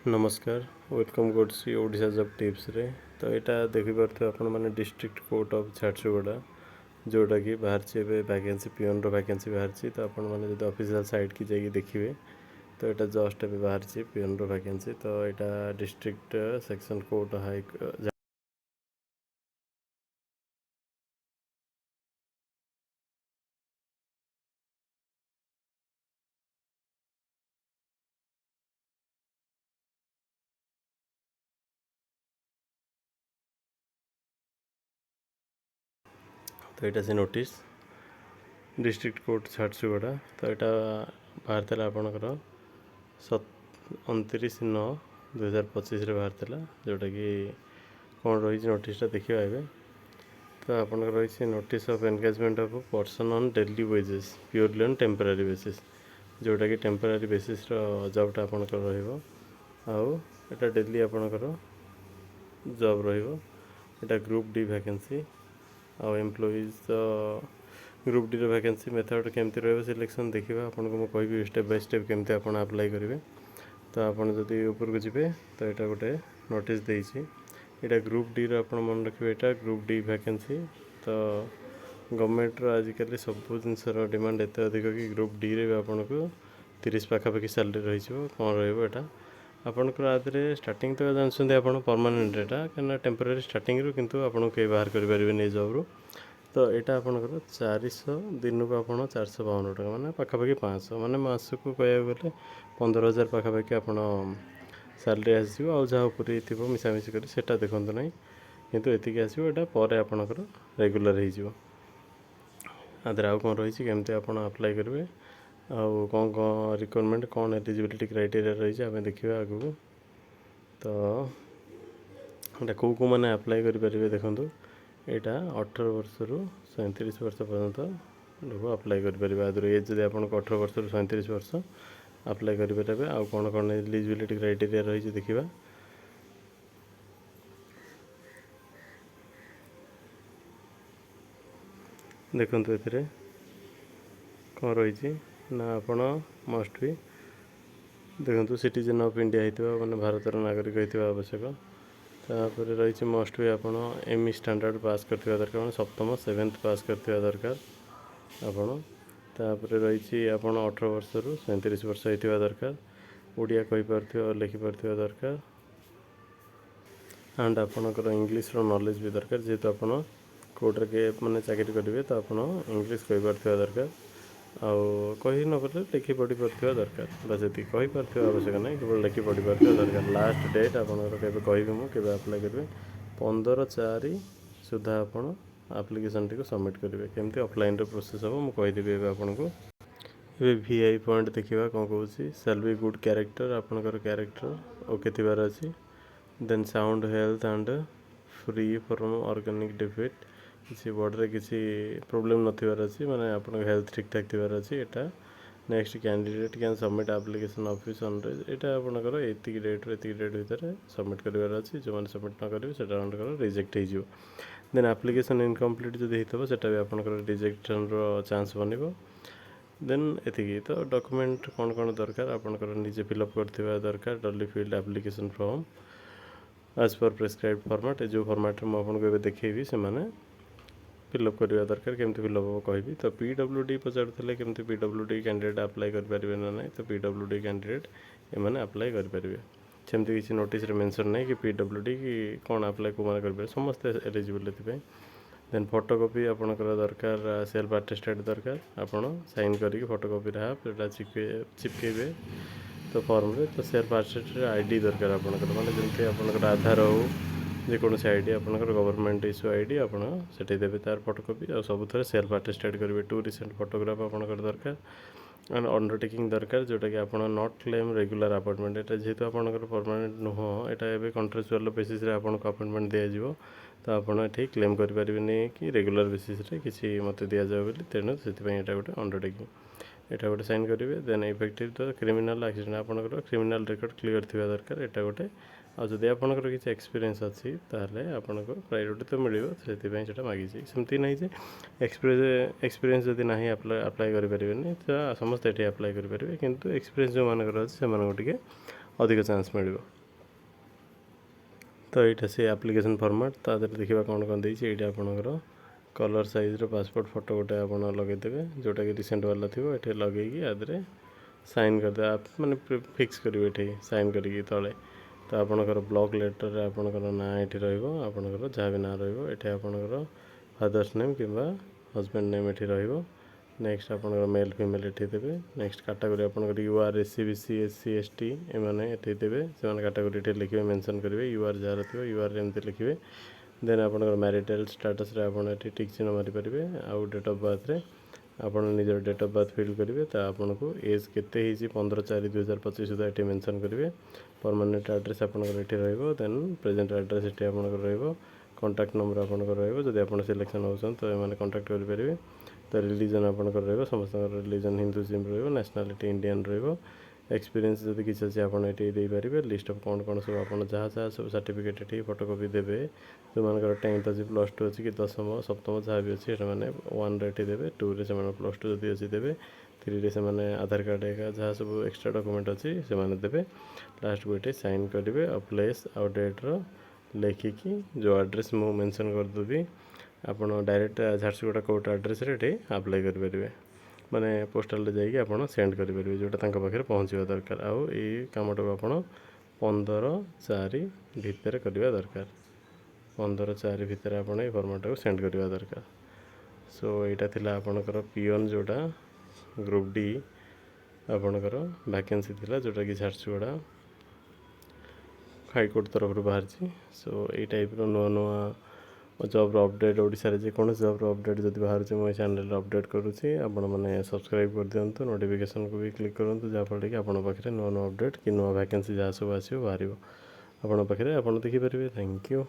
नमस्कार वेलकम करछि Odisha job tips रे। तो यहाँ देखिपे आपण मैंने डिस्ट्रिक्ट कोर्ट ऑफ झारसुगुड़ा जोटा कि बाहर वैकेंसी पिओन वैकेंसी बाहर। तो आपण मैंने जो ऑफिशियल साइट की जाइए देखिए तो यहाँ जस्ट ए बाहर पिओन वैकेंसी। तो यहाँ डिस्ट्रिक्ट सेक्शन कोर्ट हाई तो यहाँ से नोटिस डिस्ट्रिक्ट कोर्ट झारसुगुड़ा। तो यहाँ बाहर था आपणकर 29/9/2025 बाहर जोटा कि कौन रही नोटिसटा देखा ए। तो आपंकर रही notice of engagement of person on daily wages purely on temporary basis जोटा कि टेम्पररी बेसिस जॉबटा आपंकर रहा डेली आपंकर जॉब रहा ग्रुप डी वैकेंसी आउ employees group D vacancy method केमती रहा सिलेक्शन देखा आपको मुझे कहि स्टेप बाय स्टेप केमती आप अप्लाई करेंगे। तो आपड़ जदि ऊपर को जी तो यहाँ गोटे नोटिस देती यहाँ ग्रुप डी रन मन रखिए यहाँ ग्रुप डी वैकेंसी। तो गवर्नमेंट आजिकल सब जिनसर डिमांड एत अधिक कि ग्रुप डी रे आपन को 30 पाखापाखि सैलरी रही कौन रहा आपंकर आदि स्टार्टिंग तो जानते आप परमानेंट यहाँ कहीं टेम्पररी स्टार्टिंग रू किंतु आपको कहीं बाहर करें जॉब्रु। तो यहाँ आपंकर 400 दिन को आप 452 टका मैंने पाखापाखि 500 मैंने मास को कह गले 15,000 पाखापाखि आप सैलरी आसो आउपर थी मिसामिशी कर सेटा देखते ना किंतु एतिक आसो यहाँ पर आपंकर रेगुलर हो आदि आउ कौन रही केमती आप अप्लाई करेंगे आउ कौन कौन रिक्वायरमेंट कौन एलिजिबिलिटी क्राइटेरिया रही आम देखा आगू। तो यहाँ कौ कौ मैंने अप्लाई करेंगे देखूँ यहाँ 18 वर्ष रु 37 वर्ष पर्यंत लोग अप्लाई करेंगे आदि एज जब आपको 18 वर्ष रु 37 वर्ष अप्लाई करेंगे आउ कौन कौन एलिजिबिलिटी क्राइटेरिया रही देखा। देखो ये कौन रही ना आपण मस्ट भी देखो सिटीजन ऑफ इंडिया होता मैंने भारतर नागरिक होता आवश्यक। तापर रही मस्ट भी आप एमई स्टैंडर्ड पास करथिबा दरकार मैंने सप्तम 7th पास करथिबा दरकार आपण। तापर रही आप 18 वर्ष रु 37 वर्ष होता दरकार ओडिया कहि पारथिबा लिखि पारथिबा दरकार एंड आपणकर इंग्लीश नॉलेज भी दरकार जेहेतु आप कोर्टर के मैंने चाकरी करेंगे तो आप इंग्लीश कहि पारथिबा दरकार आउ कही न पारे लिखि पढ़ी पारथिबा दरकार बस ये कही पारथिबा आवश्यक नहीं केवल लिखि पढ़ी पारथिबा दरकार। लास्ट डेट आपनकर केबे कहबे मु केबे अप्लाई करेंगे 15/4 सुधा आपण एप्लिकेशन टी को सबमिट करेंगे केमती ऑफलाइन प्रोसेस हम मुझे कहीदेवी एवं आपको ये वीआई पॉइंट देखा कौन कौन सेल बी गुड कैरेक्टर आपनकर कैरेक्टर ओके थिबार अछि then sound health and free from organic defect किसी बॉडी किसी प्रोब्लेम नथिबार अछि माने आपन हेल्थ ठीक ठाक थिबार अछि। एटा next candidate can submit application office on एटा आपनकर एतिक डेट भितर सबमिट करिवार अछि जो माने सबमिट न करिवे सेटा आपनकर रिजेक्ट हो देन एप्लिकेशन इनकम्प्लीट जदि हेतबो सेटा भी आपनकर रिजेक्शन रो चांस बनिबो। देन एतिकी तो डॉक्यूमेंट कौन कौन दरकार आपनकर निजे फिलअप करथिबा दरकार duly filled application form as per prescribe format जो फॉर्मेट में आपको देखी से मैंने फिलअप करवा दरकार केमती फिलअप हम कहि। तो पीडब्ल्यूडी पचारुले केमती पीडब्ल्यूडी कैंडिडेट अप्लाई करेंगे ना नहीं तो पीडब्ल्यूडी कैंडिडेट एम अप्लाई करेंगे सेमती किसी नोटिस मेंशन नहीं कि पीडब्ल्यूडी कि कौन अप्लाई को मैंने करेंगे समस्ते एलिजिबल एथि। देन फोटोकॉपी आपनकर दरकार सेल्फ अटेस्टेड दरकार आपन साइन करके फोटोकॉपी हाफ एटा चिपकेबे तो फॉर्म रे। तो सेल्फ अटेस्टेड आईडी दरकार आपनकर माने जमते आपनकर आधार हो जेकोसी आईडी आपनकर गवर्नमेंट इश्यू आईडी आपन सेठी देबे तार फोटोकॉपी और सब थरे सेल्फ अटेस्टेड करेंगे 2 रिसेंट फोटोग्राफ आपनकर दरकार एंड अंडरटेकिंग दरकार जोटा कि आपन नॉट क्लेम रेगुलर अपॉइंटमेंट एटा जेहेतु आपनकर परमानेंट नुह एटा एबे कॉन्ट्रेक्चुअल बेसिस रे आपनको अपॉइंटमेंट दिया जिवो तो आपन एठी क्लेम करि परिबेनी कि रेगुलर बेसिस रे किसी मते दिया जाय बोली तेनु सेति पई एटा गोटे अंडरटेकिंग एटा गोटे साइन करेंगे। देन इफेक्टिव तो क्रिमिनल एक्सीडेंट आपनकर क्रिमिनल रिकॉर्ड क्लियर थिबा दरकार एटा गोटे आ जदि आपनकर किसी एक्सपीरियंस अच्छी ताहले आपनको प्रायोरिटी तो मिलिबो सेति पई सेटा मागी छी सेमती नहीं जे एक्सपीरियंस जदि नहीं अप्लाई करि परिबेनी तो समस्त एठी अप्लाई करि परिबे किंतु एक्सपीरियंस जो मानकर अछि से मानको टिके अधिक चान्स मिल। तो यहाँ से एप्लिकेशन फॉर्मेट तादर देखा कौन कौन देती ये आपंकर कलर साइज पासपोर्ट फोटो गोटे आप लगेदेवे जोटा कि रिसेंट वाला थी ये लगे आदि साइन करदे आप मैंने फिक्स करेंगे ये साइन करी तले। तो आपणकर ब्लॉक लेटर आपणकर ना ये रहा जहाँ भी ना रहा फादर्स नेम कि हजबैंड नेम ये रहा। नेक्स्ट आपणकर मेल फीमेल ये देवे। नेक्स्ट कैटेगरी आपणकर UR SC BC SC ST एमाने ये देवे से कैटेगरी ये लिखे मेंशन करेंगे यूआर जार थी यूआर एमती लिखे। देन आपणकर मैरिटल स्टेटस आप टिक चिन्ह मारिपारे आउ डेट ऑफ बर्थ रे आप निजर डेट ऑफ बर्थ फिल करेंगे तो आपन को एज केते 15/4/2025 सुधा ये मेंशन करेंगे। परमानेंट एड्रेस आपणकर ये रहा। देन प्रेजेंट एड्रेस ये आपणकर रहा। कॉन्टैक्ट नंबर आपणकर रहा जब आप सिलेक्शन होती तो ये कॉन्टैक्ट करेंगे। तो रिलीजन आपणकर रहा समस्त रिलीजन हिंदुइज्म रहा। नेशनलिटी इंडियन रहा। एक्सपीरियंस जब किसी अच्छे आप पारे लिस्ट ऑफ कौन कौन सब आप जहाँ जहाँ सब सर्टिफिकेट ये फोटोकॉपी देवे जो मानकर 10th अच्छी +2 अच्छी कि 10th 7th जहाँ भी अच्छी मैंने 1 रे देवे 2 रे से +2 जब अच्छी देवे 3 रे से आधार कार्ड एक जहाँ सब एक्सट्रा डॉक्यूमेंट अच्छी से देवे। लास्ट को ये साइन करेंगे और प्लेस आउ डेट्र लिखिकी जो एड्रेस मुझे मेंशन करदेवी आप डायरेक्ट झारसुगुड़ा कोर्ट एड्रेस ये अप्लाई करेंगे माने पोस्टाल जाइए आप सेंड करेंगे जोटा पाखे पहुँचा दरकार। आउ ये कमटा को आप 15/4 भितर करवा दरकार 15/4 भितर आप फर्माटा को सेंड करवा दरकार। सो यहाँ थिला आपणकर पियन जोटा ग्रुप डी आपणकर वैकेंसी थिला जोटा कि झारसुगुड़ा हाईकोर्ट तरफ बाहर। सो ये टाइप नुआ नुआ जॉब अपडेट ओडिशा रे जेको जॉब अपडेट जब बाहर मो चैनल अपडेट करुँची आपण मैंने सब्सक्राइब कर दिंतु नोटिफिकेशन को भी क्लिक करूँ जहाँफल कि आपन पाखे नुआ नुआ अपडेट कि नुआ वैकेंसी जहाँ सब आसो बाहर आपण पाखे आप देखिपारे। Thank you.